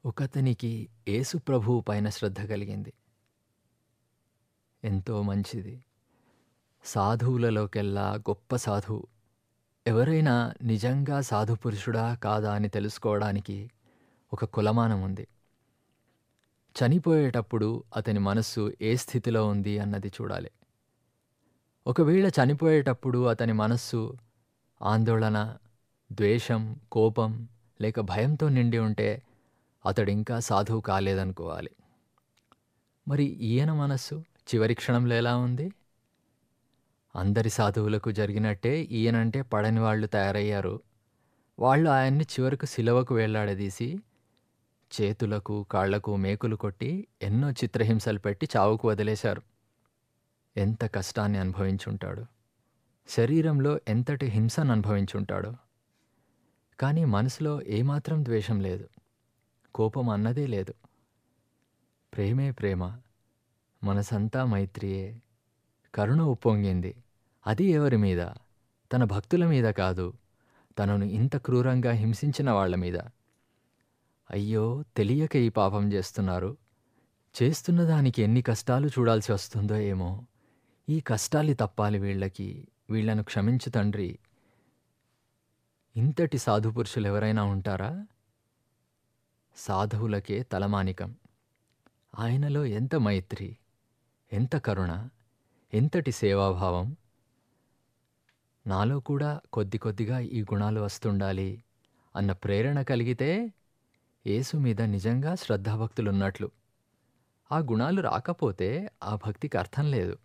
ఒకతనికి యేసు ప్రభువు పైన శ్రద్ధ కలిగింది. ఎంతో మంచిది. సాధువులలోకెల్లా గొప్ప సాధువు. ఎవరైనా నిజంగా సాధు పురుషుడా కాదా అని తెలుసుకోవడానికి ఒక కొలమానం ఉంది. చనిపోయేటప్పుడు అతని మనస్సు ఏ స్థితిలో ఉంది అన్నది చూడాలి. ఒకవేళ చనిపోయేటప్పుడు అతని మనస్సు ఆందోళన, ద్వేషం, కోపం లేక భయంతో నిండి ఉంటే అతడింకా సాధువు కాలేదనుకోవాలి. మరి ఈయన మనస్సు చివరి క్షణంలో ఎలా ఉంది? అందరి సాధువులకు జరిగినట్టే ఈయనంటే పడని వాళ్ళు తయారయ్యారు. వాళ్ళు ఆయన్ని చివరకు శిలువకు వేళ్లాడదీసి చేతులకు కాళ్లకు మేకులు కొట్టి ఎన్నో చిత్రహింసలు పెట్టి చావుకు వదిలేశారు. ఎంత కష్టాన్ని అనుభవించుంటాడు. శరీరంలో ఎంతటి హింసను అనుభవించుంటాడు. కానీ మనసులో ఏమాత్రం ద్వేషం లేదు, కోపం అన్నదే లేదు. ప్రేమే ప్రేమ, మనసంతా మైత్రియే. కరుణ ఉప్పొంగింది. అది ఎవరి మీద? తన భక్తుల మీద కాదు, తనను ఇంత క్రూరంగా హింసించిన వాళ్ల మీద. అయ్యో, తెలియక ఈ పాపం చేస్తున్నారు. చేస్తున్న దానికి ఎన్ని కష్టాలు చూడాల్సి వస్తుందో ఏమో. ఈ కష్టాలు తప్పాలి వీళ్ళకి. వీళ్లను క్షమించు తండ్రి. ఇంతటి సాధుపురుషులు ఎవరైనా ఉంటారా? సాధువులకే తలమానికం. ఆయనలో ఎంత మైత్రి, ఎంత కరుణ, ఎంతటి సేవాభావం. నాలో కూడా కొద్ది కొద్దిగా ఈ గుణాలు వస్తుండాలి అన్న ప్రేరణ కలిగితే యేసు మీద నిజంగా శ్రద్ధాభక్తులున్నట్లు. ఆ గుణాలు రాకపోతే ఆ భక్తికి అర్థం లేదు.